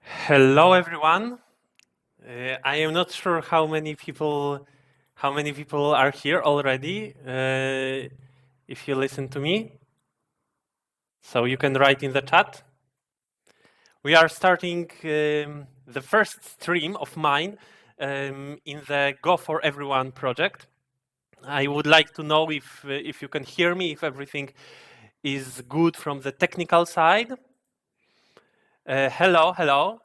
Hello, everyone. I am not sure how many people are here already. If you listen to me, so you can write in the chat. We are starting the first stream of mine in the Go for Everyone project. I would like to know if you can hear me, if everything is good from the technical side. Hello, hello.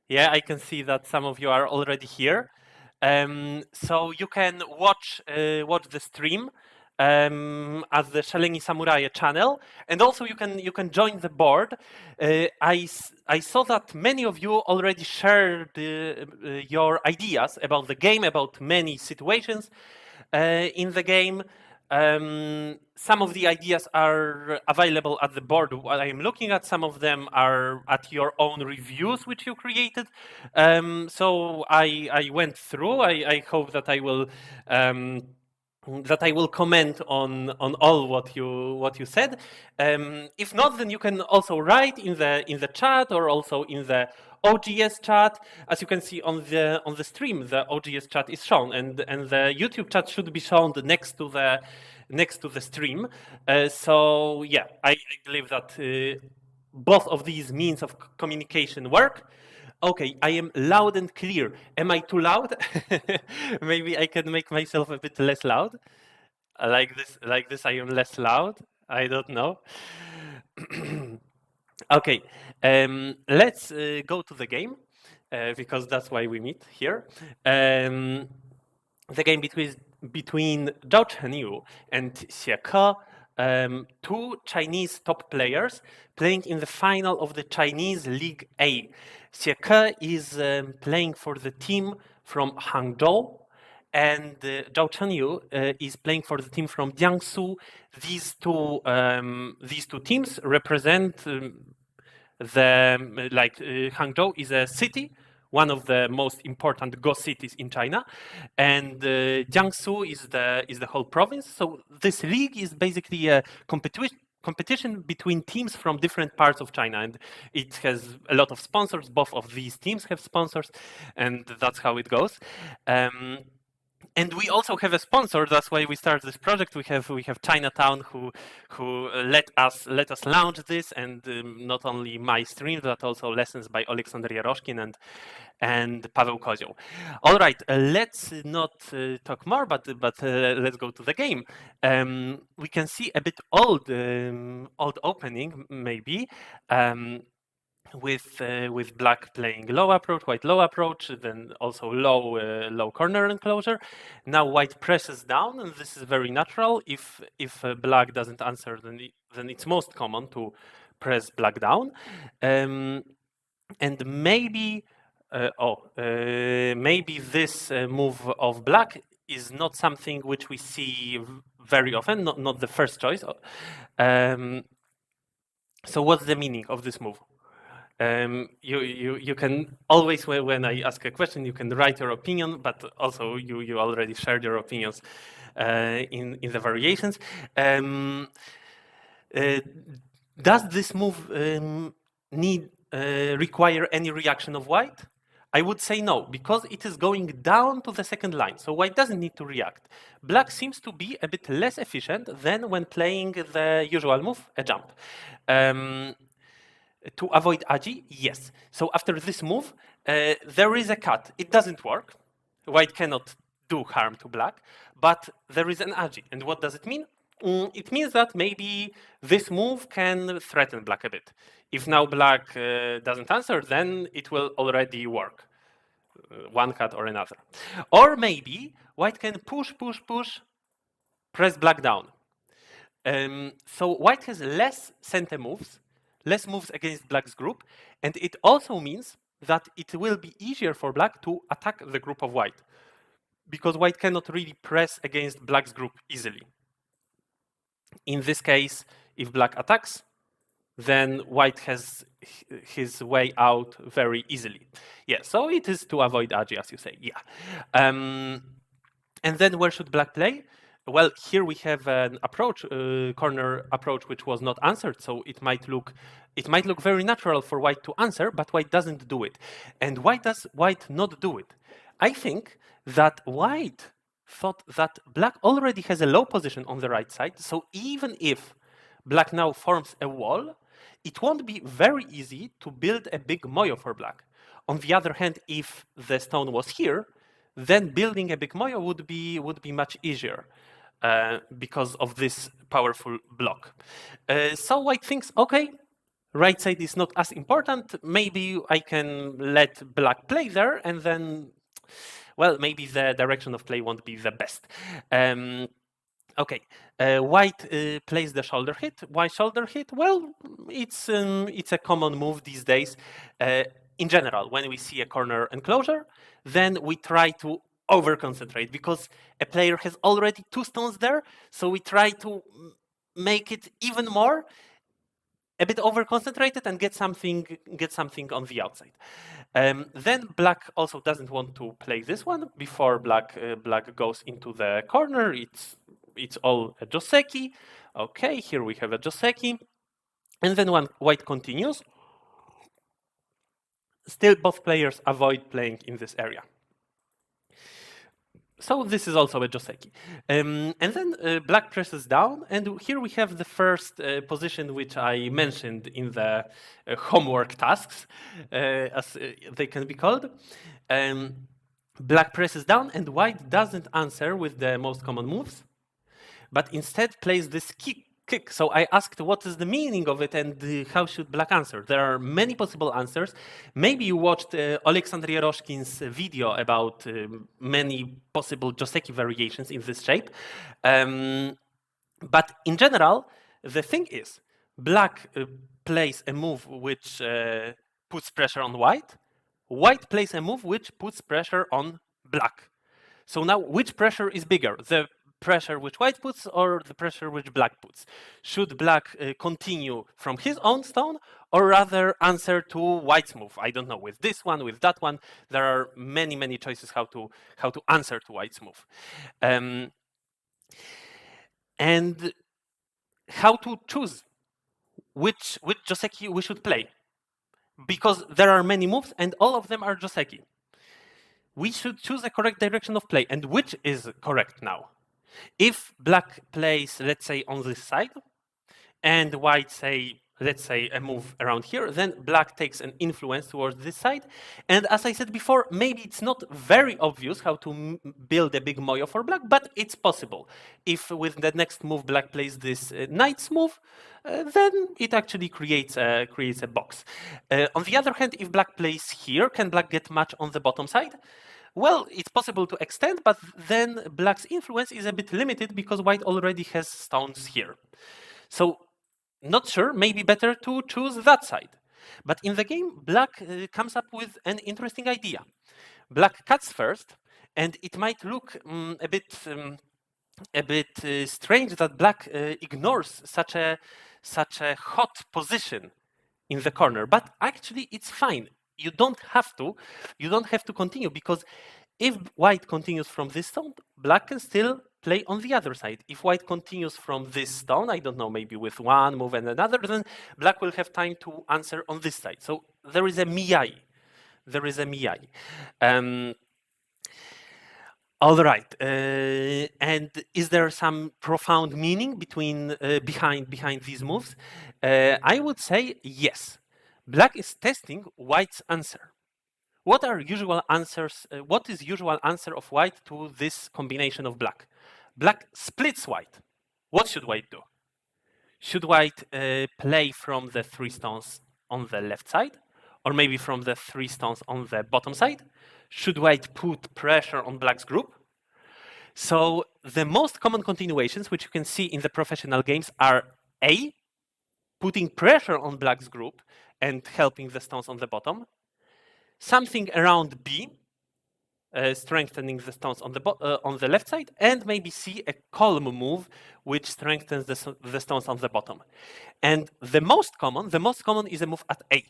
Yeah, I can see that some of you are already here. So you can watch the stream at the Szaleni Samurai channel, and also you can join the board. I saw that many of you already shared your ideas about the game, about many situations in the game. Some of the ideas are available at the board while I am looking at. Some of them are at your own reviews which you created. So I went through. I hope that I will comment on all what you said. If not, then you can also write in the chat or also in the OGS chat. As you can see on the stream, the OGS chat is shown, and the YouTube chat should be shown next to the stream. So yeah, I believe that both of these means of communication work. Okay, I am loud and clear. Am I too loud? Maybe I can make myself a bit less loud. Like this, I am less loud. I don't know. Okay, let's go to the game because that's why we meet here. The game between Zhao Chenyu and Xie Ke, two Chinese top players playing in the final of the Chinese League A. Xie Ke is playing for the team from Hangzhou, and Zhao Chenyu is playing for the team from Jiangsu. These two teams represent Hangzhou is a city, one of the most important Go cities in China, and Jiangsu is the whole province. So this league is basically a competition between teams from different parts of China, and it has a lot of sponsors. Both of these teams have sponsors, and that's how it goes. And we also have a sponsor. That's why we started this project. We have Chinatown who let us launch this, and not only my stream, but also lessons by Aleksander Yaroshkin and Paweł Kozioł. All right, let's not talk more, but let's go to the game. We can see a bit old opening maybe. With black playing low approach, white low approach, then also low corner enclosure. Now white presses down, and this is very natural. If black doesn't answer, then it's most common to press black down, and maybe maybe this move of black is not something which we see very often, not the first choice. So what's the meaning of this move? You can always, when I ask a question, you can write your opinion, but also you already shared your opinions in the variations. Does this move require any reaction of white? I would say no, because it is going down to the second line, so white doesn't need to react. Black seems to be a bit less efficient than when playing the usual move, a jump. To avoid agi, yes. So after this move, there is a cut. It doesn't work. White cannot do harm to black, but there is an agi. And what does it mean? It means that maybe this move can threaten black a bit. If now black doesn't answer, then it will already work. One cut or another. Or maybe white can push, press black down. So white has less center moves, less moves against black's group, and it also means that it will be easier for black to attack the group of white, because white cannot really press against black's group easily. In this case, if black attacks, then white has his way out very easily. Yeah, so it is to avoid agi, as you say, yeah. And then where should black play? Well, here we have an approach, corner approach, which was not answered. So it might look very natural for white to answer, but white doesn't do it. And why does white not do it? I think that white thought that black already has a low position on the right side. So even if black now forms a wall, it won't be very easy to build a big moyo for black. On the other hand, if the stone was here, then building a big moyo would be much easier because of this powerful block. So white thinks, okay, right side is not as important. Maybe I can let black play there, and then, well, maybe the direction of play won't be the best. Okay, white plays the shoulder hit. Why shoulder hit? Well, it's a common move these days. In general, when we see a corner enclosure, then we try to over concentrate because a player has already 2 stones there, so we try to make it even more a bit over concentrated and get something on the outside. Then black also doesn't want to play this one before black goes into the corner. It's all a joseki. Okay, here we have a joseki, and then white continues. Still, both players avoid playing in this area. So this is also a joseki. And then black presses down, and here we have the first position which I mentioned in the homework tasks, as they can be called. Black presses down, and white doesn't answer with the most common moves, but instead plays this kick. So I asked what is the meaning of it and how should black answer. There are many possible answers. Maybe you watched Alexander Yeroshkin's video about many possible joseki variations in this shape. But in general, the thing is, black plays a move which puts pressure on white. White plays a move which puts pressure on black. So now, which pressure is bigger? The pressure which white puts or the pressure which black puts? Should black continue from his own stone or rather answer to white's move? I don't know, with this one, with that one. There are many choices how to answer to white's move. And how to choose which joseki we should play. Because there are many moves and all of them are joseki. We should choose a correct direction of play. And which is correct now? If black plays, let's say, on this side, and white say, let's say, a move around here, then black takes an influence towards this side. And as I said before, maybe it's not very obvious how to build a big moyo for black, but it's possible. If with the next move black plays this knight's move, then it actually creates a box. On the other hand, if black plays here, can black get much on the bottom side? Well, it's possible to extend, but then black's influence is a bit limited because white already has stones here. So, not sure, maybe better to choose that side. But in the game, black comes up with an interesting idea. Black cuts first, and it might look a bit strange that black ignores such a hot position in the corner, but actually it's fine. You don't have to continue, because if white continues from this stone, black can still play on the other side. If white continues from this stone, I don't know, maybe with one move and another, then black will have time to answer on this side. So there is a miyai. All right, and is there some profound meaning behind these moves? I would say yes. Black is testing white's answer. What are usual answers? What is usual answer of white to this combination of black? Black splits white. What should white do? Should white play from the 3 stones on the left side, or maybe from the 3 stones on the bottom side? Should white put pressure on black's group? So the most common continuations, which you can see in the professional games, are A, putting pressure on black's group and helping the stones on the bottom. Something around B, strengthening the stones on the left side, and maybe C, a column move, which strengthens the stones on the bottom. And the most common is a move at A.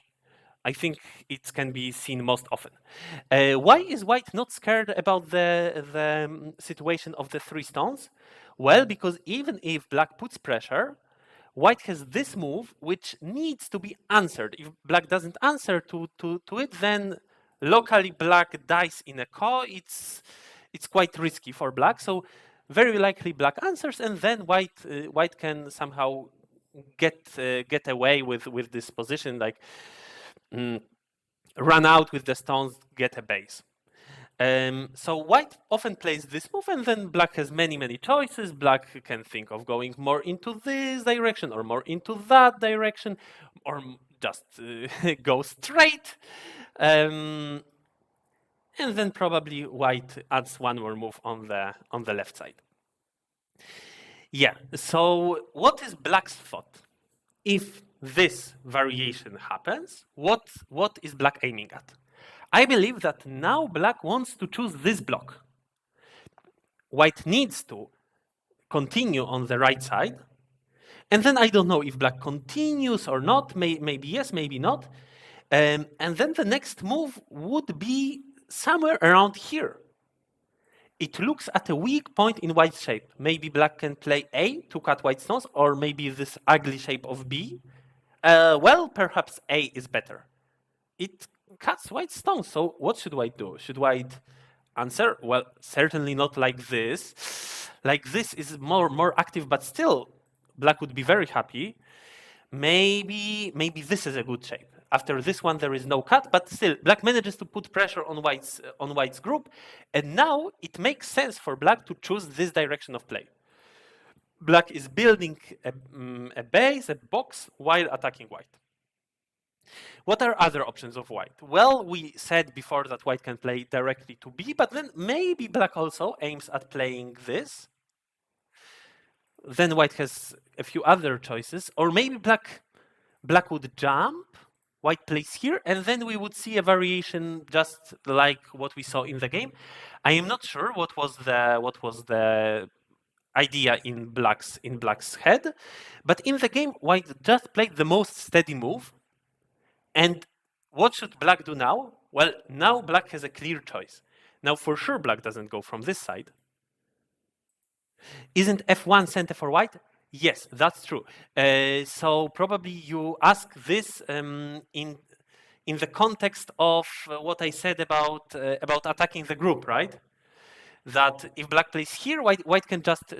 I think it can be seen most often. Why is white not scared about the situation of the 3 stones? Well, because even if black puts pressure, white has this move which needs to be answered. If black doesn't answer to it, then locally black dies in a ko. It's quite risky for black. So very likely black answers, and then white can somehow get away with this position, like run out with the stones, get a base. So white often plays this move, and then black has many choices. Black can think of going more into this direction or more into that direction, or just go straight. And then probably white adds one more move on the left side. Yeah, so what is black's thought? If this variation happens, what is black aiming at? I believe that now black wants to choose this block. White needs to continue on the right side. And then I don't know if black continues or not. Maybe yes, maybe not. And then the next move would be somewhere around here. It looks at a weak point in white shape. Maybe black can play A to cut white stones, or maybe this ugly shape of B. Well, perhaps A is better. It cuts white stones, so what should white do? Should white answer? Well, certainly not like this. Like this is more active, but still, black would be very happy. Maybe this is a good shape. After this one, there is no cut, but still, black manages to put pressure on white's group, and now it makes sense for black to choose this direction of play. Black is building a base, a box, while attacking white. What are other options of white? Well, we said before that white can play directly to B, but then maybe black also aims at playing this. Then white has a few other choices, or maybe black would jump, white plays here, and then we would see a variation just like what we saw in the game. I am not sure what was the idea in black's head, but in the game, white just played the most steady move. And what should black do now? Well, now black has a clear choice. Now, for sure, black doesn't go from this side. Isn't f1 center for white? Yes, that's true. So probably you ask this in the context of what I said about attacking the group, right? That if black plays here, white can just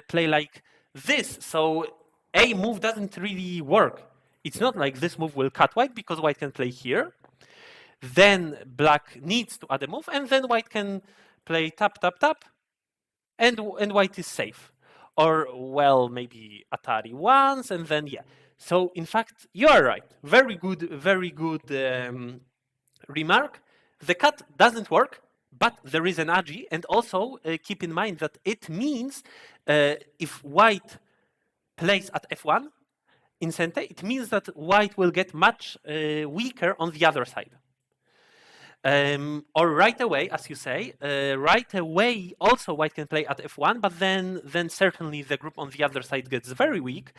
play like this. So a move doesn't really work. It's not like this move will cut white because white can play here. Then black needs to add a move, and then white can play tap, tap, tap, and white is safe. Or, well, maybe Atari once, and then, yeah. So, in fact, you are right. Very good remark. The cut doesn't work, but there is an agi, and also keep in mind that it means if white plays at f1 in center, it means that white will get much weaker on the other side. Or right away, as you say, right away also white can play at f1, but then certainly the group on the other side gets very weak.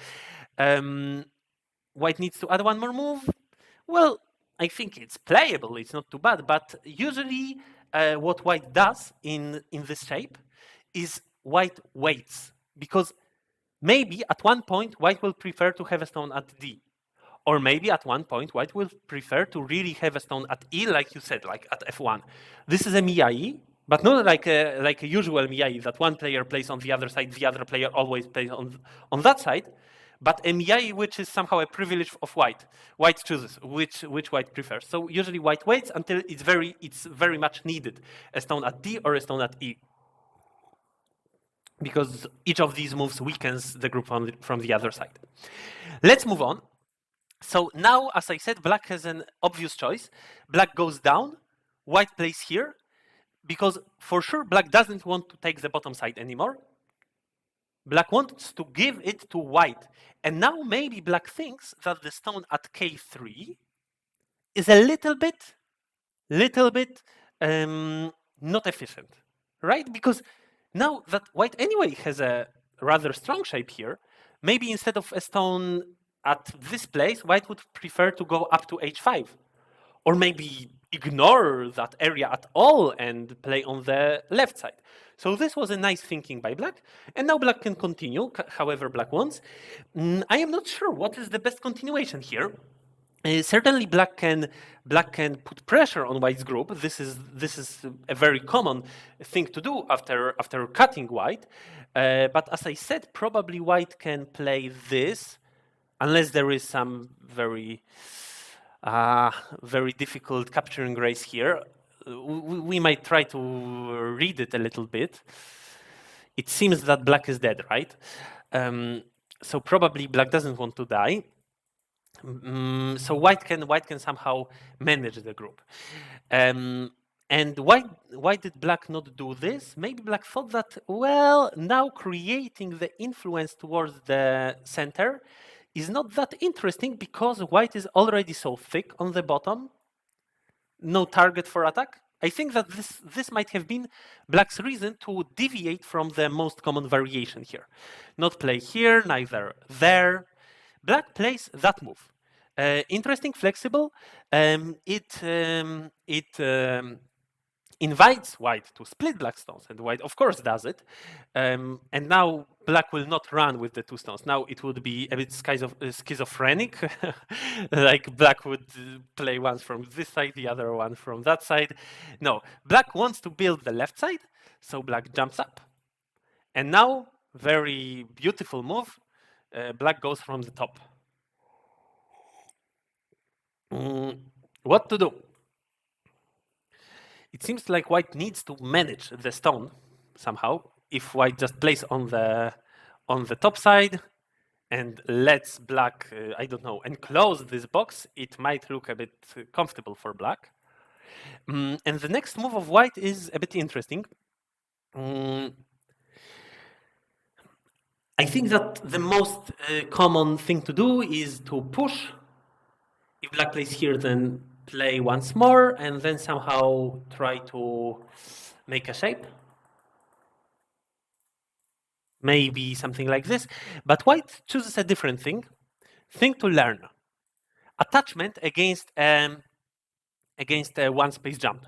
White needs to add one more move. Well, I think it's playable, it's not too bad, but usually what white does in this shape is white waits, because maybe at one point white will prefer to have a stone at D. Or maybe at one point, white will prefer to really have a stone at E, like you said, like at f1. This is a miyai, but not like a usual miyai that one player plays on the other side, the other player always plays on that side, but a miyai which is somehow a privilege of white. White chooses which white prefers. So usually white waits until it's very much needed, a stone at D or a stone at E, because each of these moves weakens the group from the other side. Let's move on. So now, as I said, black has an obvious choice. Black goes down, white plays here, because for sure black doesn't want to take the bottom side anymore. Black wants to give it to white. And now maybe black thinks that the stone at k3 is a little bit not efficient, right? Because now that white anyway has a rather strong shape here, maybe instead of a stone at this place, white would prefer to go up to h5, or maybe ignore that area at all and play on the left side. So this was a nice thinking by black, and now black can continue, however black wants. I am not sure what is the best continuation here. Certainly, black can put pressure on white's group. This is a very common thing to do after cutting white. But as I said, probably white can play this, unless there is some very very difficult capturing race here. We might try to read it a little bit. It seems that black is dead, right? So probably black doesn't want to die. So white can somehow manage the group. And why did black not do this? Maybe black thought that, well, now creating the influence towards the center is not that interesting because white is already so thick on the bottom. No target for attack. I think that this might have been black's reason to deviate from the most common variation here. Not play here, neither there. Black plays that move. Interesting, flexible. It invites white to split black stones, and white, of course, does it. And now black will not run with the two stones. Now it would be a bit schizophrenic, like black would play one from this side, the other one from that side. No, black wants to build the left side, so black jumps up. And now, very beautiful move, black goes from the top. What to do? It seems like white needs to manage the stone somehow. If white just plays on the top side and lets black, I don't know, enclose this box, it might look a bit comfortable for black. And the next move of white is a bit interesting. I think that the most common thing to do is to push. If black plays here, then play once more and then somehow try to make a shape. Maybe something like this. But white chooses a different thing. Thing to learn. Attachment against a one space jump.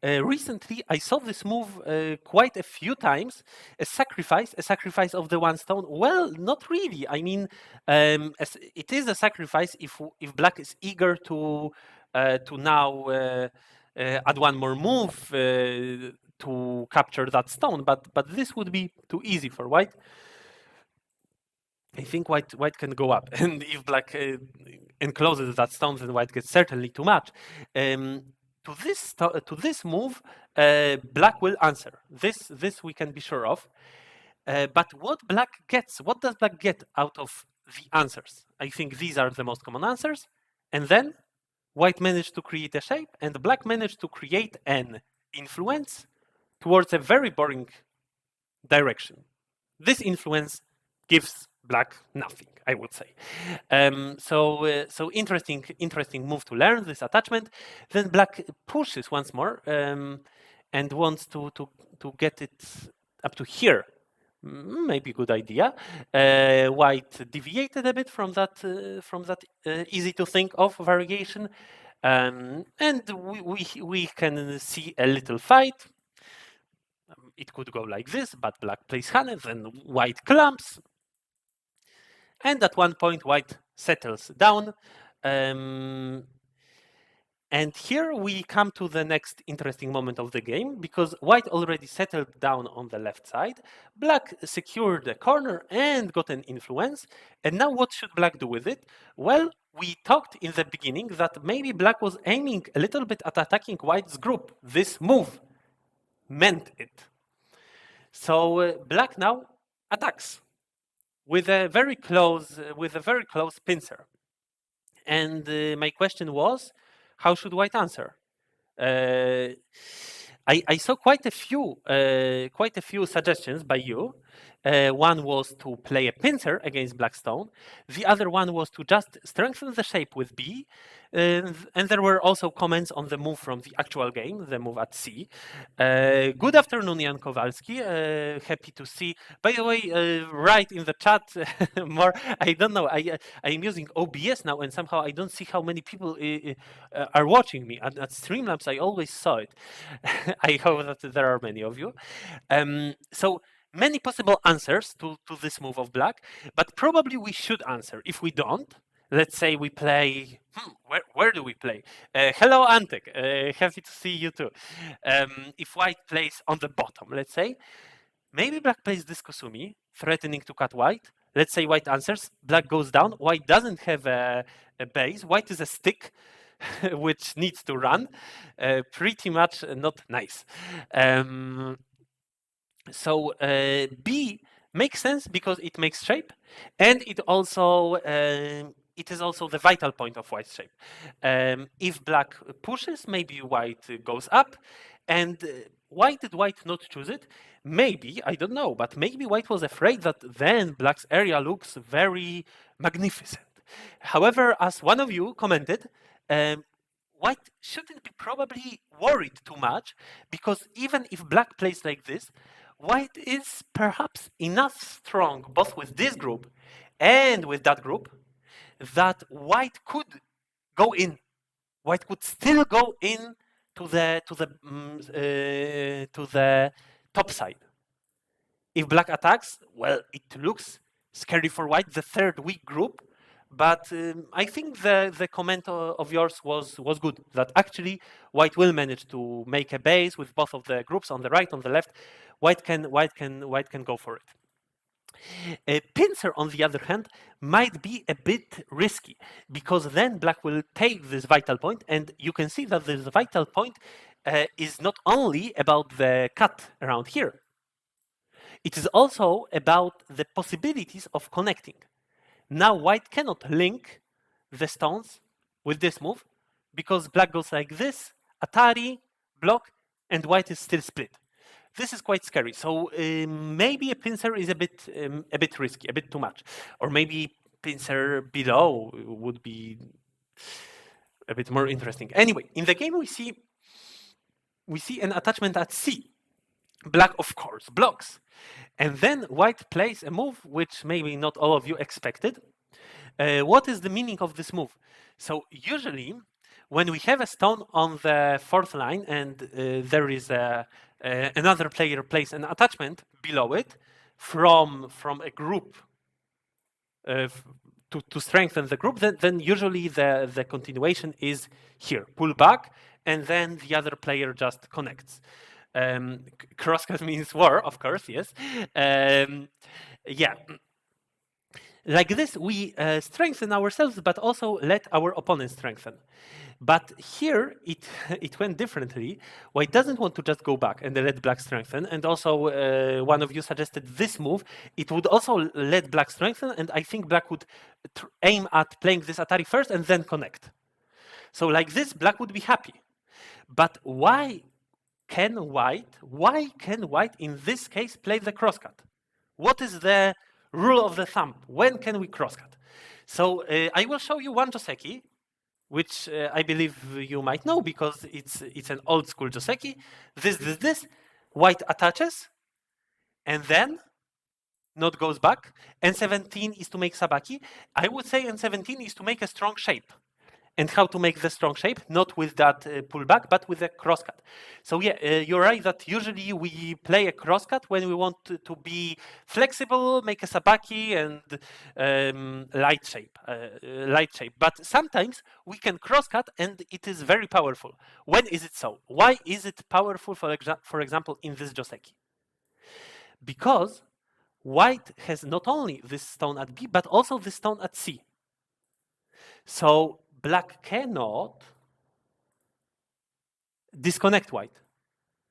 Recently, I saw this move quite a few times. A sacrifice of the one stone. Well, not really. I mean, it is a sacrifice if black is eager to now add one more move to capture that stone. But this would be too easy for white. I think white can go up, and if black encloses that stone, then white gets certainly too much. To this move, black will answer. This we can be sure of. But what does black get out of the answers? I think these are the most common answers. And then white managed to create a shape, and black managed to create an influence towards a very boring direction. This influence gives black nothing, I would say. So interesting move to learn this attachment. Then black pushes once more and wants to get it up to here. Maybe good idea. White deviated a bit from that easy to think of variation, and we can see a little fight. It could go like this, but black plays Hane, then white clamps. And at one point, white settles down. And here we come to the next interesting moment of the game, because white already settled down on the left side. Black secured the corner and got an influence. And now what should black do with it? Well, we talked in the beginning that maybe black was aiming a little bit at attacking white's group. This move meant it. So black now attacks with a very close pincer. And my question was, how should white answer? I saw quite a few suggestions by you. One was to play a pincer against black stone. The other one was to just strengthen the shape with B. And there were also comments on the move from the actual game, the move at C. Good afternoon, Jan Kowalski. Happy to see. By the way, right in the chat, more. I don't know. I'm using OBS now, and somehow I don't see how many people are watching me. At Streamlabs, I always saw it. I hope that there are many of you. So many possible answers to this move of black, but probably we should answer. If we don't, let's say we play. Where do we play? Hello, Antek. Happy to see you too. If white plays on the bottom, let's say, maybe black plays this Kosumi, threatening to cut white. Let's say white answers, black goes down. White doesn't have a base. White is a stick, which needs to run. Pretty much not nice. So B makes sense because it makes shape, and it also it is also the vital point of white's shape. If black pushes, maybe white goes up, and why did white not choose it? Maybe, I don't know, but maybe white was afraid that then black's area looks very magnificent. However, as one of you commented, white shouldn't be probably worried too much, because even if black plays like this, white is perhaps enough strong, both with this group and with that group, that white could go in. White could still go in to the top side. If black attacks, well, it looks scary for white, the third weak group. But I think the comment of yours was good, that actually white will manage to make a base with both of the groups on the right, on the left. White can go for it. A pincer, on the other hand, might be a bit risky, because then black will take this vital point, and you can see that this vital point is not only about the cut around here. It is also about the possibilities of connecting. Now white cannot link the stones with this move, because black goes like this, Atari, block, and white is still split. This is quite scary. So maybe a pincer is a bit risky, a bit too much. Or maybe pincer below would be a bit more interesting. Anyway, in the game we see an attachment at C. Black, of course, blocks. And then white plays a move which maybe not all of you expected. What is the meaning of this move? So usually, when we have a stone on the fourth line and there is another player plays an attachment below it from a group to strengthen the group, then usually the continuation is here, pull back, and then the other player just connects. Crosscut means war, of course, yes. Yeah. Like this, we strengthen ourselves, but also let our opponent strengthen. But here, it went differently. White doesn't want to just go back and let black strengthen. And also, one of you suggested this move. It would also let black strengthen, and I think black would aim at playing this Atari first and then connect. So like this, black would be happy. But why can white in this case play the crosscut? What is the rule of the thumb? When can we crosscut? So I will show you one Joseki, which I believe you might know because it's an old school Joseki. This. White attaches, and then not goes back. N17 is to make sabaki. I would say N17 is to make a strong shape. And how to make the strong shape, not with that pullback, but with a crosscut. So yeah, you're right that usually we play a crosscut when we want to be flexible, make a sabaki, and light shape. But sometimes we can crosscut, and it is very powerful. When is it so? Why is it powerful, for example, in this Joseki? Because white has not only this stone at B, but also this stone at C. So black cannot disconnect white.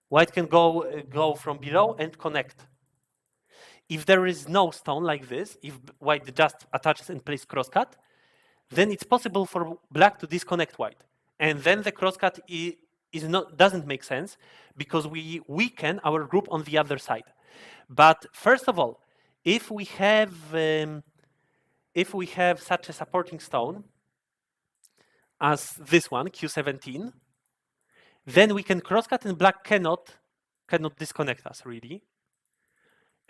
White can go from below and connect. If there is no stone like this, if white just attaches and plays crosscut, then it's possible for black to disconnect white. And then the crosscut doesn't make sense because we weaken our group on the other side. But first of all, if we have such a supporting stone as this one, Q17, then we can crosscut and black cannot disconnect us really.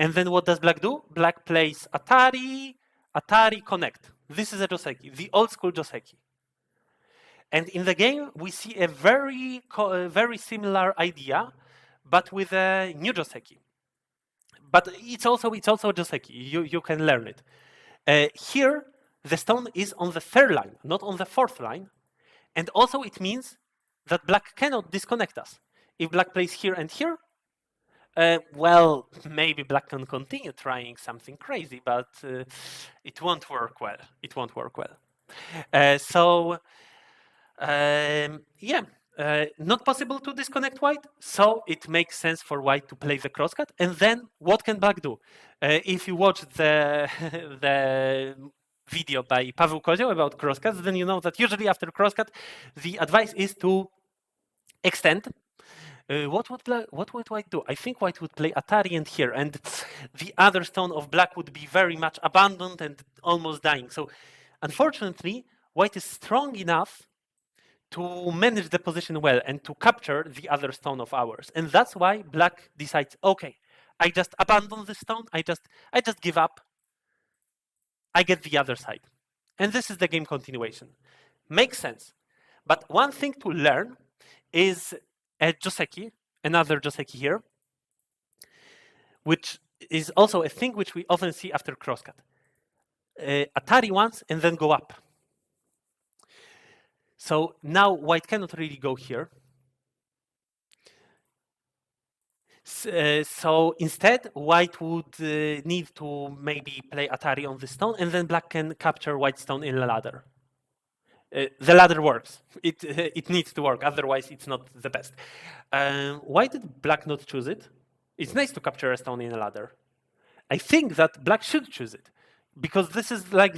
And then what does black do? Black plays Atari, Atari connect. This is a Joseki, the old school Joseki. And in the game, we see a very similar idea, but with a new Joseki. But it's also a Joseki. You can learn it. Here, the stone is on the third line, not on the fourth line. And also it means that black cannot disconnect us. If black plays here and here, well, maybe black can continue trying something crazy, but it won't work well. It won't work well. Yeah, not possible to disconnect white, so it makes sense for white to play the crosscut. And then what can black do? If you watch the the video by Paweł Kozioł about crosscuts, then you know that usually after crosscut, the advice is to extend. What would white do? I think white would play Atari and here, and the other stone of black would be very much abandoned and almost dying. So unfortunately, white is strong enough to manage the position well and to capture the other stone of ours. And that's why black decides, okay, I just abandon the stone, I just give up, I get the other side. And this is the game continuation. Makes sense. But one thing to learn is a Joseki, another Joseki here, which is also a thing which we often see after crosscut. Atari once and then go up. So now white cannot really go here. So instead, white would need to maybe play Atari on the stone, and then black can capture white stone in the ladder. The ladder works. It needs to work, otherwise it's not the best. Why did black not choose it? It's nice to capture a stone in a ladder. I think that black should choose it, because this is like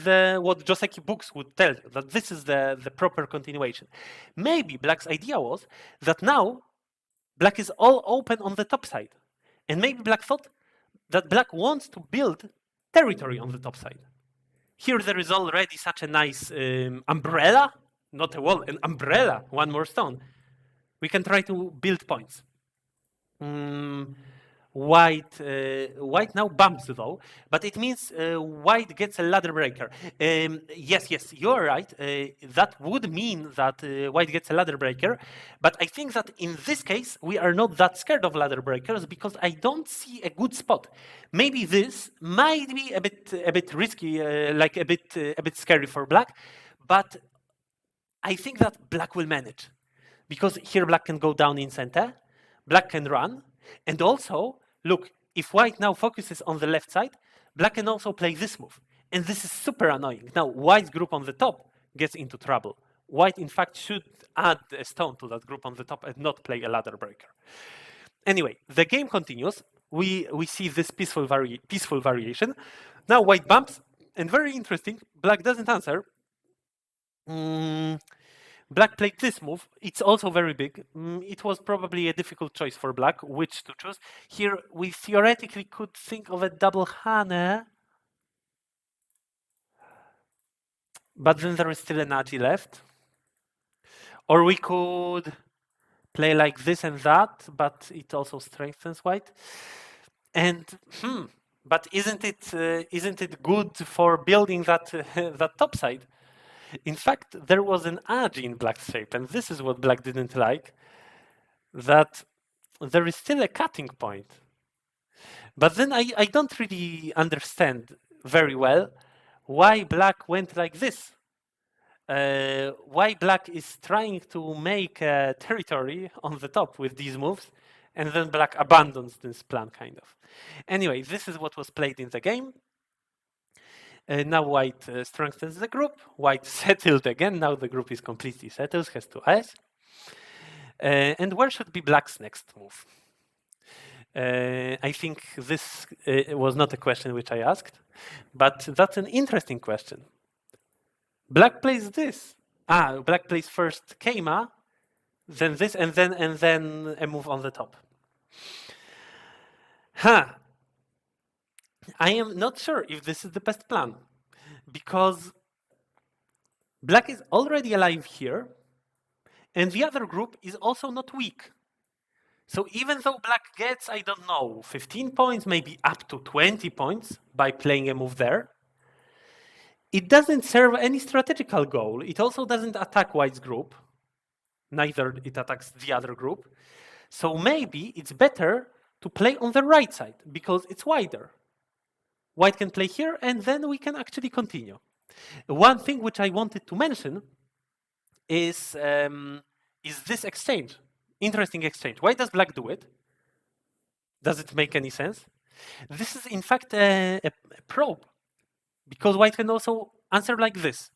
what Joseki books would tell you, that this is the proper continuation. Maybe black's idea was that now black is all open on the top side. And maybe black thought that black wants to build territory on the top side. Here there is already such a nice umbrella, not a wall, an umbrella, one more stone. We can try to build points. White now bumps though, but it means white gets a ladder breaker. Yes, you're right. That would mean that white gets a ladder breaker, but I think that in this case we are not that scared of ladder breakers because I don't see a good spot. Maybe this might be a bit risky, like a bit scary for black, but I think that black will manage because here black can go down in center, black can run. And also, look, if white now focuses on the left side, black can also play this move. And this is super annoying. Now, white's group on the top gets into trouble. White, in fact, should add a stone to that group on the top and not play a ladder breaker. Anyway, the game continues. We see this peaceful variation. Now, white bumps, and very interesting, black doesn't answer. Black played this move. It's also very big. It was probably a difficult choice for black, which to choose. Here, we theoretically could think of a double Hane. But then there is still an Agi left. Or we could play like this and that, but it also strengthens white. And, but isn't it good for building that top side? In fact, there was an Agi in black's shape, and this is what black didn't like, that there is still a cutting point. But then I don't really understand very well why black went like this. Why black is trying to make a territory on the top with these moves, and then black abandons this plan, kind of. Anyway, this is what was played in the game. Now white strengthens the group. White settled again. Now the group is completely settled, has two eyes. And where should be black's next move? I think this was not a question which I asked, but that's an interesting question. Black plays this. Black plays first Keima, then this, and then a move on the top. I am not sure if this is the best plan, because black is already alive here, and the other group is also not weak. So even though black gets, I don't know, 15 points, maybe up to 20 points by playing a move there, it doesn't serve any strategical goal. It also doesn't attack white's group. Neither it attacks the other group. So maybe it's better to play on the right side because it's wider. White can play here, and then we can actually continue. One thing which I wanted to mention is this exchange. Interesting exchange. Why does black do it? Does it make any sense? This is in fact a probe, because white can also answer like this.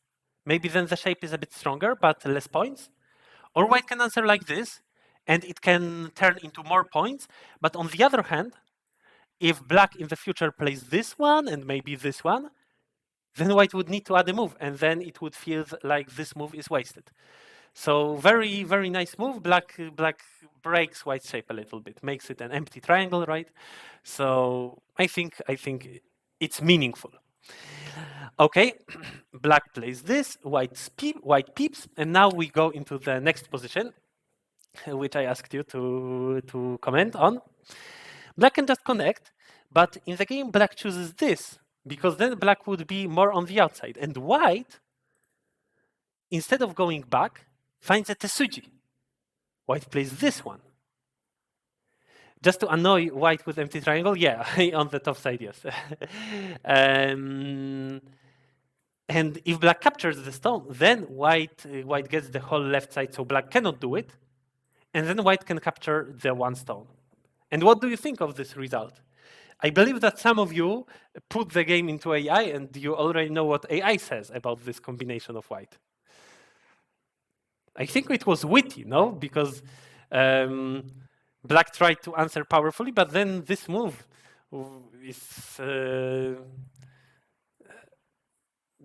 Maybe then the shape is a bit stronger, but less points. Or white can answer like this, and it can turn into more points. But on the other hand, if black in the future plays this one and maybe this one, then white would need to add a move, and then it would feel like this move is wasted. So very, very nice move. Black breaks white shape a little bit, makes it an empty triangle, right? So I think it's meaningful. Okay, black plays this, white peeps, and now we go into the next position, which I asked you to comment on. Black can just connect, but in the game black chooses this, because then black would be more on the outside, and white, instead of going back, finds a tesuji. White plays this one. Just to annoy white with empty triangle, yeah, on the top side, yes. And if black captures the stone, then white gets the whole left side, so black cannot do it. And then white can capture the one stone. And what do you think of this result? I believe that some of you put the game into AI, and you already know what AI says about this combination of white. I think it was witty, no? Because black tried to answer powerfully, but then this move is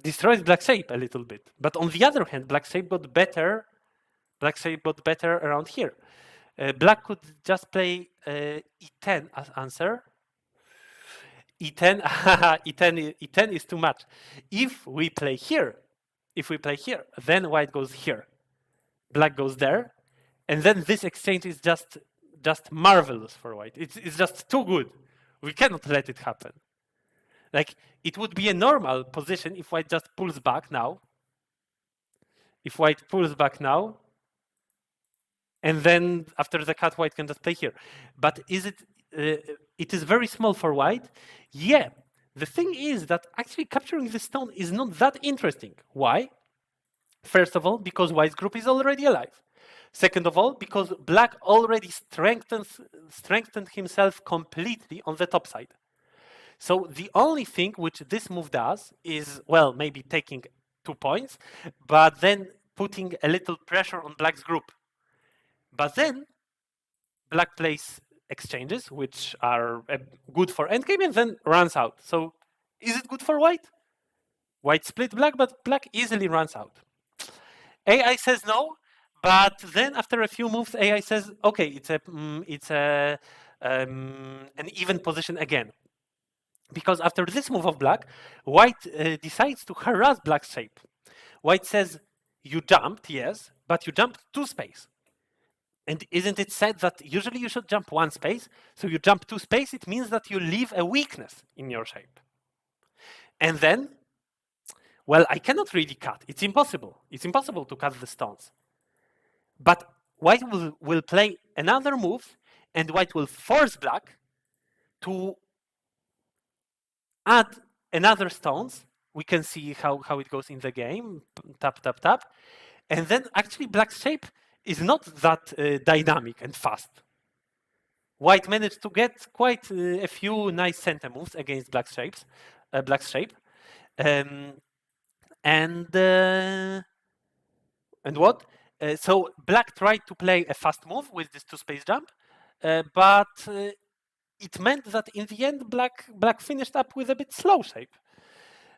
destroys black shape a little bit. But on the other hand, black shape got better. Black shape got better around here. Black could just play e10 as answer. E10, E10 is too much. If we play here, then white goes here. Black goes there, and then this exchange is just marvelous for white. It's just too good. We cannot let it happen. Like, it would be a normal position if white just pulls back now. If white pulls back now, and then after the cut, white can just play here. But is it? It is very small for white. Yeah. The thing is that actually capturing the stone is not that interesting. Why? First of all, because white's group is already alive. Second of all, because black already strengthened himself completely on the top side. So the only thing which this move does is, well, maybe taking 2 points, but then putting a little pressure on black's group. But then black plays exchanges, which are good for endgame, and then runs out. So is it good for white? White split black, but black easily runs out. AI says no, but then after a few moves, AI says, okay, it's an even position again. Because after this move of black, white decides to harass black's shape. White says, you jumped, yes, but you jumped 2 space. And isn't it said that usually you should jump 1 space? So you jump 2 space, it means that you leave a weakness in your shape. And then, well, I cannot really cut. It's impossible. It's impossible to cut the stones. But white will play another move, and white will force black to add another stones. We can see how it goes in the game. Tap, tap, tap. And then actually black's shape is not that dynamic and fast. White managed to get quite a few nice center moves against black's shape. And what? So black tried to play a fast move with this 2 space jump, but it meant that in the end black finished up with a bit slow shape.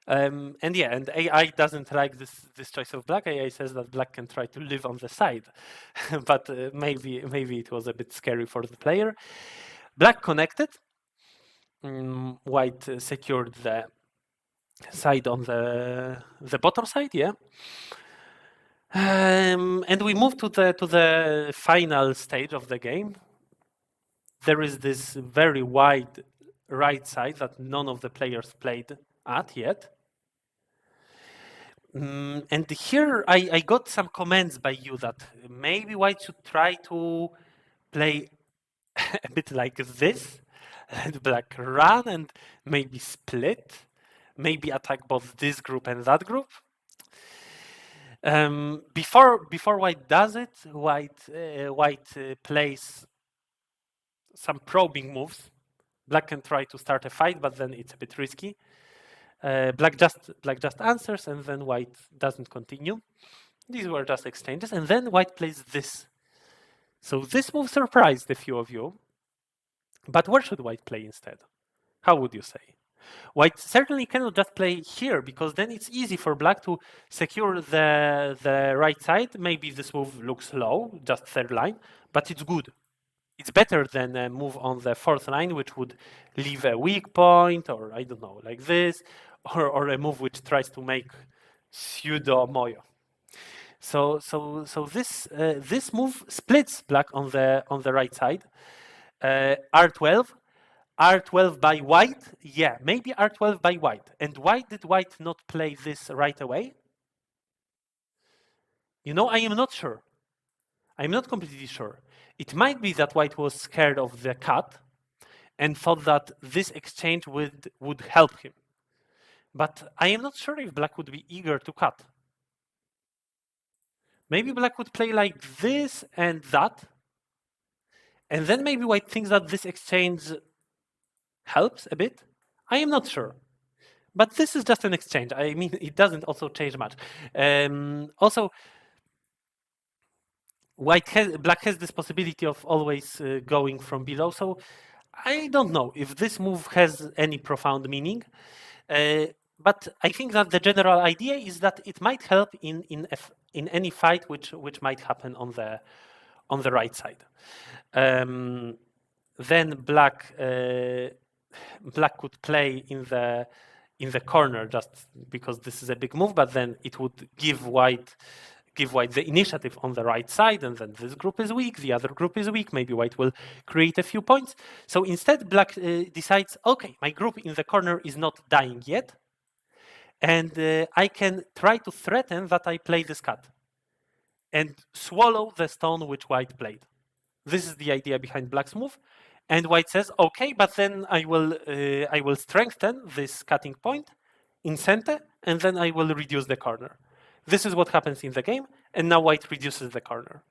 And AI doesn't like this choice of black. AI says that black can try to live on the side, but maybe it was a bit scary for the player. Black connected, white secured the side on the bottom side, yeah. And we move to the final stage of the game. There is this very wide right side that none of the players played at yet. And here I got some comments by you that maybe white should try to play a bit like this, and black run and maybe split, maybe attack both this group and that group. Before white does it, white plays some probing moves. Black can try to start a fight, but then it's a bit risky. Black just answers, and then white doesn't continue. These were just exchanges, and then white plays this. So this move surprised a few of you. But where should white play instead? How would you say? White certainly cannot just play here, because then it's easy for black to secure the right side. Maybe this move looks low, just third line, but it's good. It's better than a move on the fourth line, which would leave a weak point, or I don't know, like this, or a move which tries to make pseudo moyo. So this move splits black on the right side. R12, R12 by white. Yeah, maybe R12 by white. And why did white not play this right away? You know, I am not sure. I'm not completely sure. It might be that white was scared of the cut and thought that this exchange would help him. But I am not sure if black would be eager to cut. Maybe black would play like this and that. And then maybe white thinks that this exchange helps a bit. I am not sure. But this is just an exchange. I mean, it doesn't also change much. Also, black has this possibility of always going from below. So I don't know if this move has any profound meaning. But I think that the general idea is that it might help in any fight which might happen on the right side. Then black could play in the corner just because this is a big move, but then it would give white the initiative on the right side, and then this group is weak, the other group is weak, maybe white will create a few points. So instead black decides, okay, my group in the corner is not dying yet, and I can try to threaten that I play this cut and swallow the stone which white played. This is the idea behind black's move. And white says, okay, but then I will strengthen this cutting point in center, and then I will reduce the corner. This is what happens in the game, and now white reduces the corner.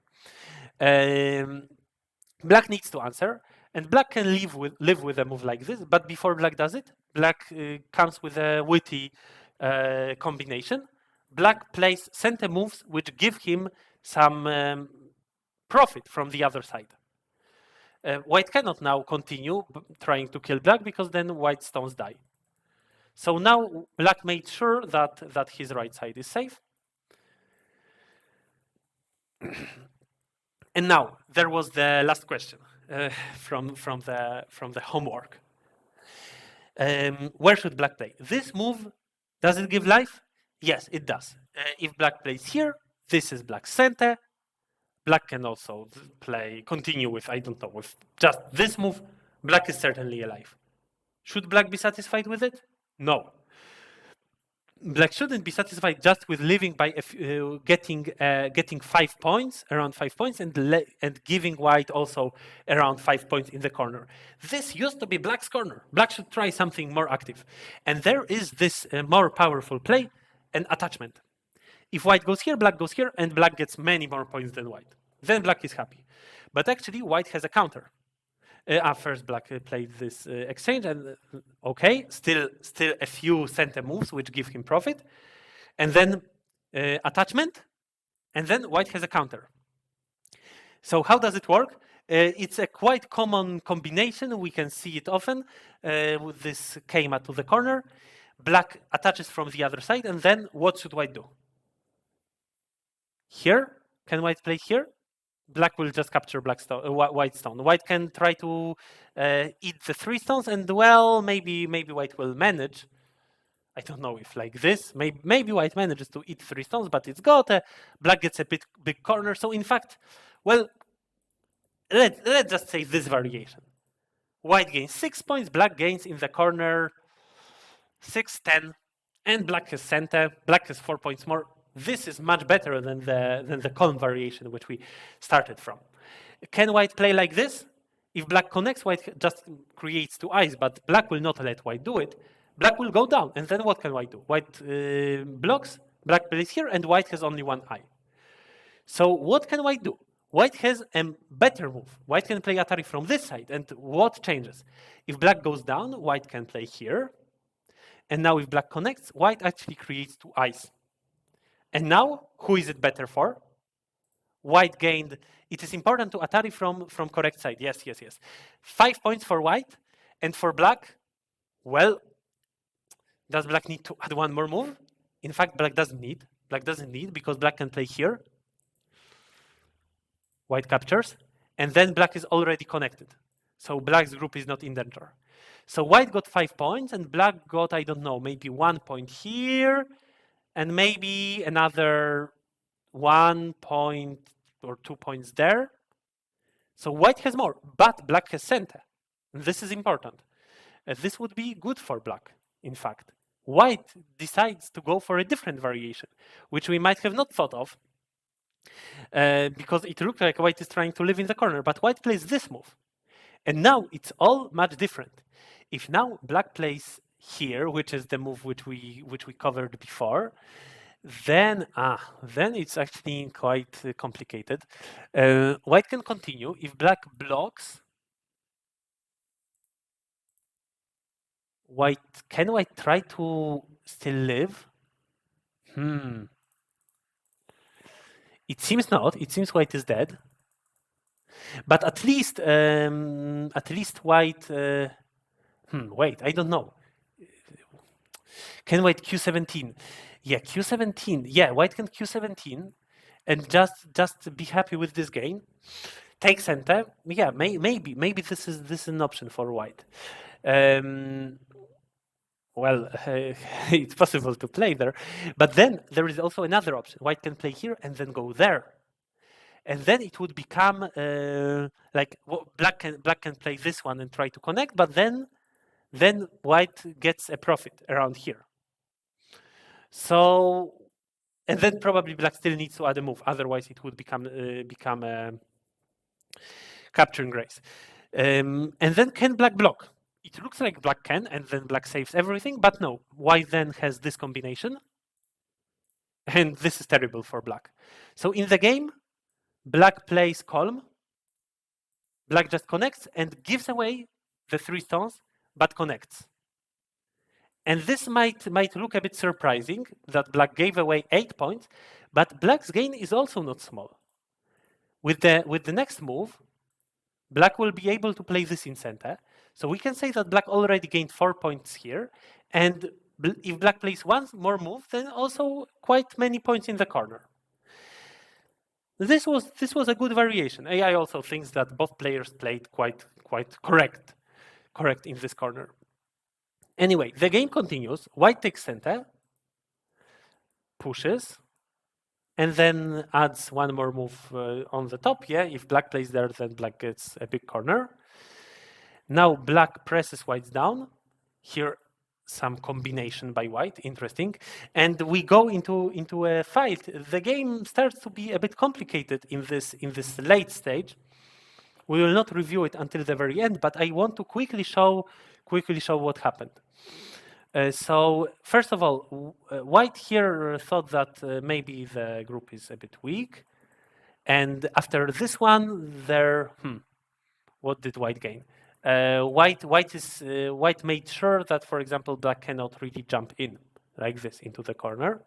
Black needs to answer, and black can live with a move like this, but before black does it, black comes with a witty combination. Black plays center moves which give him some profit from the other side. White cannot now continue trying to kill black because then white stones die. So now black made sure that his right side is safe. And now there was the last question from the homework. Where should black play? This move, does it give life? Yes, it does. If black plays here, this is black's center. Black can also continue with, I don't know, with just this move. Black is certainly alive. Should black be satisfied with it? No. Black shouldn't be satisfied just with living by getting 5 points, around 5 points, and giving white also around 5 points in the corner. This used to be black's corner. Black should try something more active. And there is this more powerful play, an attachment. If white goes here, black goes here, and black gets many more points than white. Then black is happy. But actually, white has a counter. First, black played this exchange, and okay, still a few center moves which give him profit, and then attachment, and then white has a counter. So how does it work? It's a quite common combination. We can see it often with this Keima to the corner. Black attaches from the other side, and then what should white do? Here? Can white play here? black will just capture white stone. White can try to eat the 3 stones, and well, maybe white will manage. I don't know if like this. Maybe white manages to eat 3 stones, but it's got black gets a big corner. So in fact, well, let's just say this variation. White gains 6 points, black gains in the corner 6, 10, and black has center. Black has 4 points more. This is much better than the column variation which we started from. Can white play like this? If black connects, white just creates 2 eyes, but black will not let white do it. Black will go down, and then what can white do? White blocks, black plays here, and white has only 1 eye. So what can white do? White has a better move. White can play Atari from this side, and what changes? If black goes down, white can play here, and now if black connects, white actually creates 2 eyes. And now, who is it better for? White gained, it is important to Atari from correct side. Yes. 5 points for white, and for black, well, does black need to add 1 more move? In fact, black doesn't need. Black doesn't need because black can play here. White captures, and then black is already connected. So black's group is not in danger. So white got 5 points, and black got, I don't know, maybe 1 point here, and maybe another 1 point or 2 points there. So white has more, but black has center. And this is important. This would be good for black, in fact. White decides to go for a different variation, which we might have not thought of, because it looked like white is trying to live in the corner, but white plays this move. And now it's all much different. If now black plays here, which is the move which we covered before, then it's actually quite complicated. White can continue. If black blocks, can white try to still live? It seems not. It seems white is dead. But at least white. Wait, I don't know. Can white Q17? Yeah, Q17. Yeah, white can Q17, and just be happy with this game. Take center. Yeah, maybe this is an option for white. Well, it's possible to play there, but then there is also another option. White can play here and then go there, and then it would become like black can play this one and try to connect, but then white gets a profit around here. So, and then probably black still needs to add a move. Otherwise, it would become capturing grace. And then can black block? It looks like black can, and then black saves everything, but no. White then has this combination, and this is terrible for black. So in the game, black plays calm. Black just connects and gives away the 3 stones, but connects. And this might look a bit surprising that black gave away 8 points, but black's gain is also not small. With the next move, black will be able to play this in center. So we can say that black already gained 4 points here, and if black plays 1 more move, then also quite many points in the corner. This was a good variation. AI also thinks that both players played quite correct in this corner. Anyway, the game continues. White takes center, pushes, and then adds 1 more move on the top. Yeah, if black plays there, then black gets a big corner. Now black presses white down. Here, some combination by white, interesting. And we go into a fight. The game starts to be a bit complicated in this late stage. We will not review it until the very end, but I want to quickly show what happened. So first of all, white here thought that maybe the group is a bit weak. And after this one, what did white gain? White made sure that, for example, black cannot really jump in like this into the corner.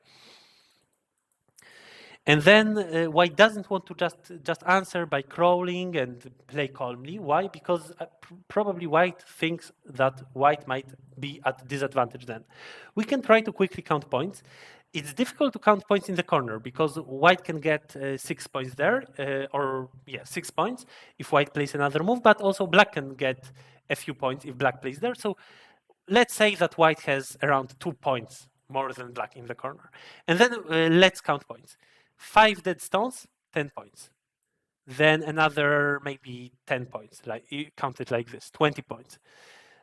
And then white doesn't want to just answer by crawling and play calmly. Why? Because probably white thinks that white might be at disadvantage then. We can try to quickly count points. it's difficult to count points in the corner because white can get 6 points there, 6 points if white plays another move, but also black can get a few points if black plays there. So let's say that white has around 2 points more than black in the corner. And then let's count points. 5 dead stones, 10 points. Then another maybe 10 points, like you count it like this, 20 points.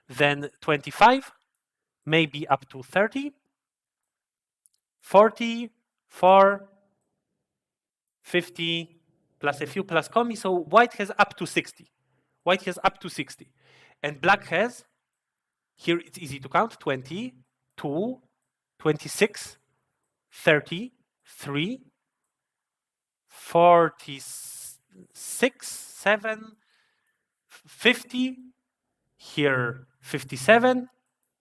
Then 25, maybe up to 30, 40, 4, 50, plus a few plus combi. So white has up to 60. White has up to 60. And black has, here it's easy to count, 20, 2, 26, 30, 3, 46, 7, 50, here 57,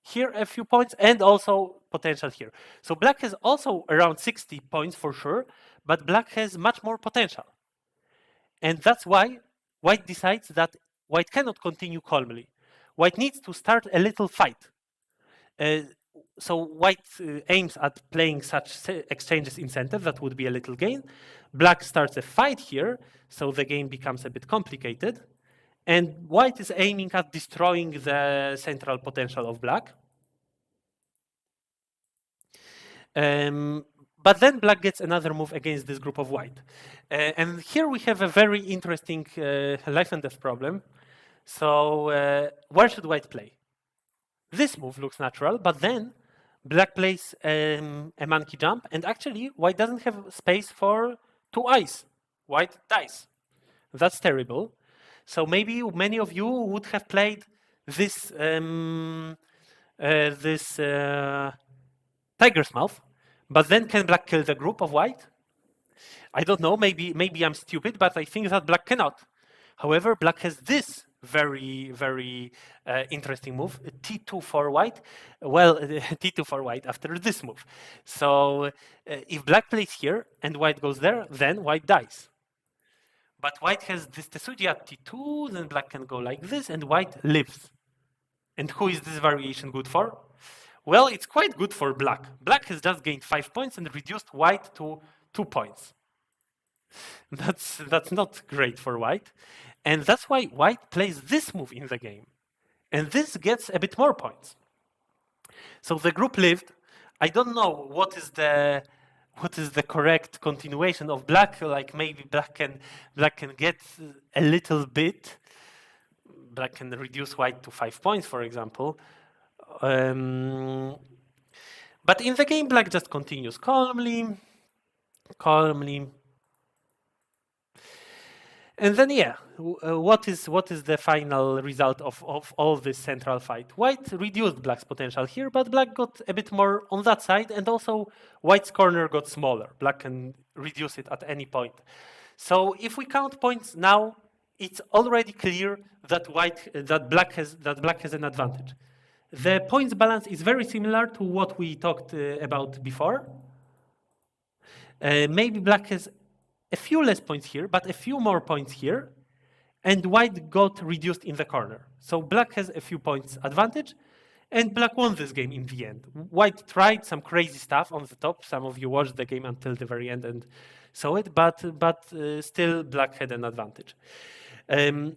here a few points, and also potential here. So black has also around 60 points for sure, but black has much more potential. And that's why white decides that white cannot continue calmly. White needs to start a little fight. So white aims at playing such exchanges incentive, that would be a little gain. Black starts a fight here, so the game becomes a bit complicated. And white is aiming at destroying the central potential of black. But then black gets another move against this group of white. And here we have a very interesting life and death problem. So where should white play? This move looks natural, but then black plays a monkey jump, and actually white doesn't have space for 2 eyes. White dies. That's terrible. So maybe many of you would have played this tiger's mouth, but then can black kill the group of white? I don't know, maybe I'm stupid, but I think that black cannot. However, black has this very, very interesting move, T2 for white. Well, T2 for white after this move. So if black plays here and white goes there, then white dies. But white has this Tesuji at T2, then black can go like this, and white lives. And who is this variation good for? Well, it's quite good for black. Black has just gained 5 points and reduced white to 2 points. That's not great for white. And that's why white plays this move in the game. And this gets a bit more points. So the group lived. I don't know what is the correct continuation of black. Like maybe black can get a little bit. Black can reduce white to 5 points, for example. But in the game, black just continues calmly. And then, yeah, what is the final result of all this central fight? White reduced black's potential here, but black got a bit more on that side, and also white's corner got smaller. Black can reduce it at any point. So if we count points now, it's already clear that black has an advantage. The points balance is very similar to what we talked about before. Maybe black has a few less points here, but a few more points here, and white got reduced in the corner. So black has a few points advantage, and black won this game in the end. White tried some crazy stuff on the top. Some of you watched the game until the very end and saw it, but still black had an advantage.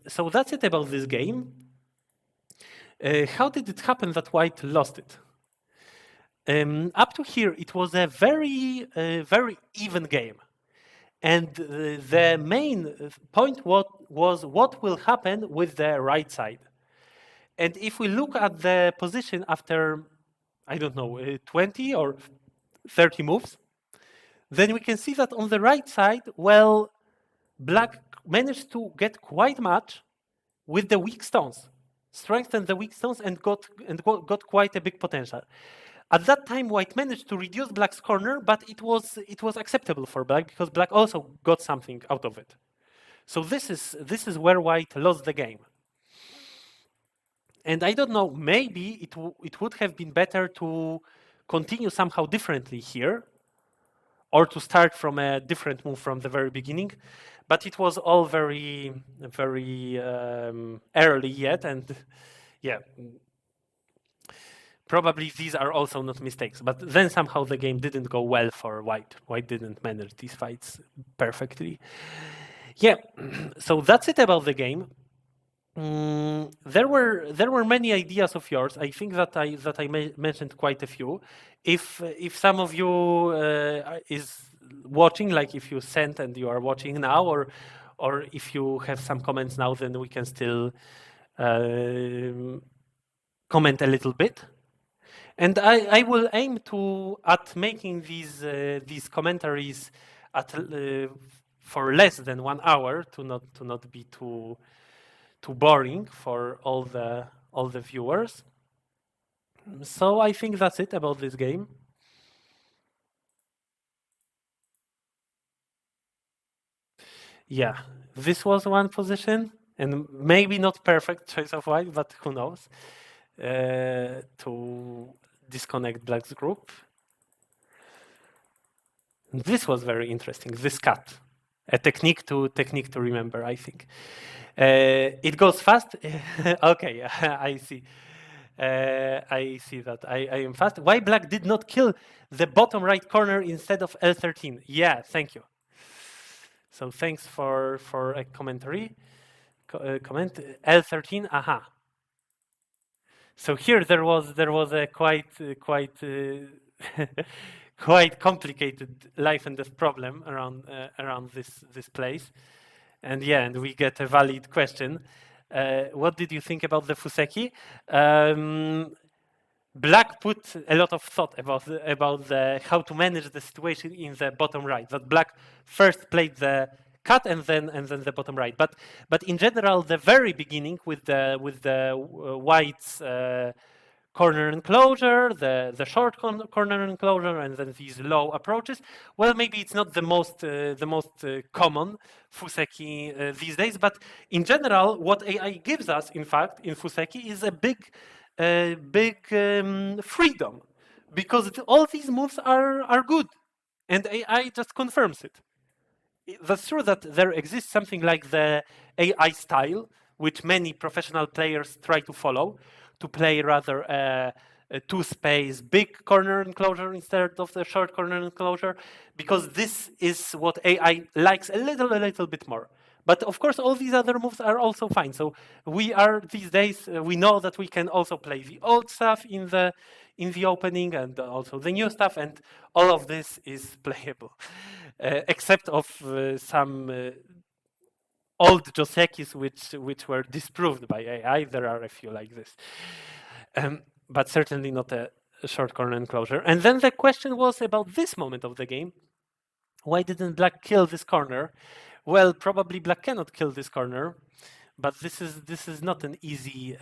So that's it about this game. How did it happen that white lost it? Up to here, it was a very even game. And the main point was what will happen with the right side. And if we look at the position after, I don't know, 20 or 30 moves, then we can see that on the right side, well, black managed to get quite much with the weak stones, strengthened the weak stones and got quite a big potential. At that time, white managed to reduce black's corner, but it was acceptable for black because black also got something out of it. So this is where white lost the game. And I don't know, maybe it would have been better to continue somehow differently here, or to start from a different move from the very beginning. But it was all very early yet, and yeah. probably these are also not mistakes. But then somehow the game didn't go well for White. White didn't manage these fights perfectly. Yeah, so that's it about the game. There were many ideas of yours. I think that I mentioned quite a few. If some of you is watching, like if you sent and you are watching now, or if you have some comments now, then we can still comment a little bit. And I will aim to at making these commentaries at for less than 1 hour to not be too boring for all the viewers. So I think that's it about this game. Yeah, this was one position, and maybe not perfect choice of White, but who knows? To disconnect Black's group. This was very interesting. This cut, a technique to remember, I think. It goes fast. Okay, I see. I see that. I am fast. Why Black did not kill the bottom right corner instead of L13? Yeah, thank you. So thanks for a commentary. Comment L13. Aha. So here there was a quite quite complicated life and death problem around this place, and yeah, and we get a valid question. What did you think about the Fuseki? Black put a lot of thought about how to manage the situation in the bottom right. That Black first played the cut and then the bottom right. But in general, the very beginning with the White's corner enclosure, the short corner enclosure, and then these low approaches. Well, maybe it's not the most common Fuseki these days, but in general, what AI gives us, in fact, in Fuseki, is a big freedom, because all these moves are good, and AI just confirms it. That's true that there exists something like the AI style, which many professional players try to follow, to play rather a two-space big corner enclosure instead of the short corner enclosure, because this is what AI likes a little bit more. But of course, all these other moves are also fine. So we are these days, we know that we can also play the old stuff in the opening, and also the new stuff, and all of this is playable, except of some old Josekis which were disproved by AI. There are a few like this, but certainly not a short corner enclosure. And then the question was about this moment of the game. Why didn't Black kill this corner? Well, probably Black cannot kill this corner, but this is not an easy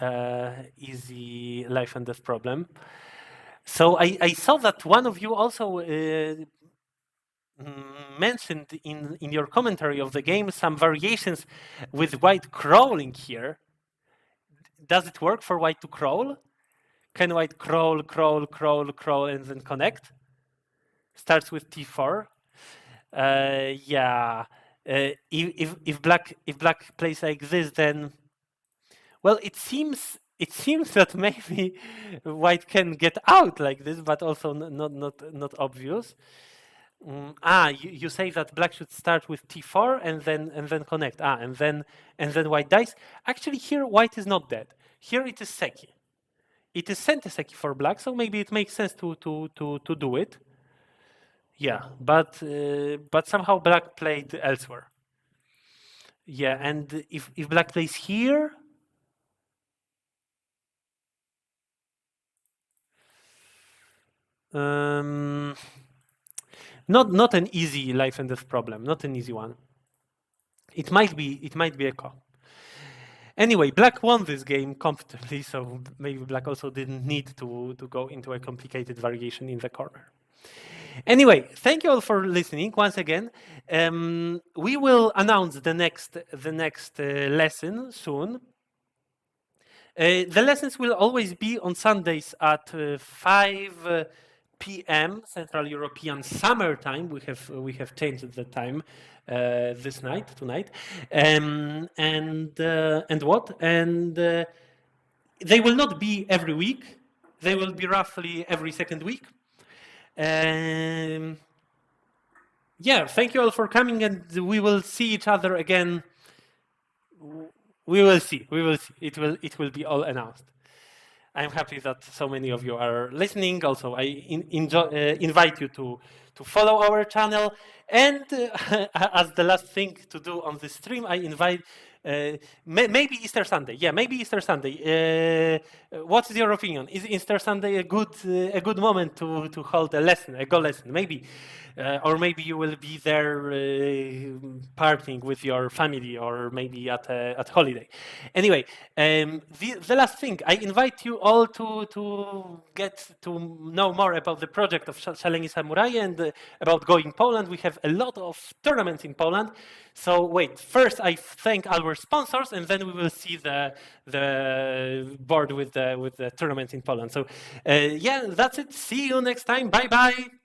life and death problem. So I saw that one of you also mentioned in your commentary of the game some variations with White crawling here. Does it work for White to crawl? Can White crawl, and then connect? Starts with T4. Yeah. If Black plays like this, then well, it seems that maybe White can get out like this, but also not obvious. You say that Black should start with T4 and then connect. And then White dies. Actually, here White is not dead. Here it is Seki. It is Sente-Seki for Black, so maybe it makes sense to do it. Yeah, but somehow Black played elsewhere. Yeah, and if Black plays here, not an easy life and death problem, not an easy one. It might be a call. Anyway, Black won this game comfortably, so maybe Black also didn't need to go into a complicated variation in the corner. Anyway, thank you all for listening once again. We will announce the next lesson soon. The lessons will always be on Sundays at 5 p.m. Central European Summer Time. We have changed the time tonight, and what? And they will not be every week. They will be roughly every second week. Yeah, thank you all for coming, and we will see each other again. We will see. We will see. It will be all announced. I'm happy that so many of you are listening. Also, I invite you to follow our channel. And as the last thing to do on this stream, I invite maybe Easter Sunday. Yeah, maybe Easter Sunday. What's your opinion? Is Easter Sunday a good moment to hold a lesson, a Go lesson? Maybe. Or maybe you will be there partying with your family, or maybe at holiday. Anyway, the last thing, I invite you all to get to know more about the project of Szaleni Samurai and about Going Poland. We have a lot of tournaments in Poland. So wait, first I thank our sponsors, and then we will see the board with the tournaments in Poland. So yeah, that's it. See you next time. Bye bye.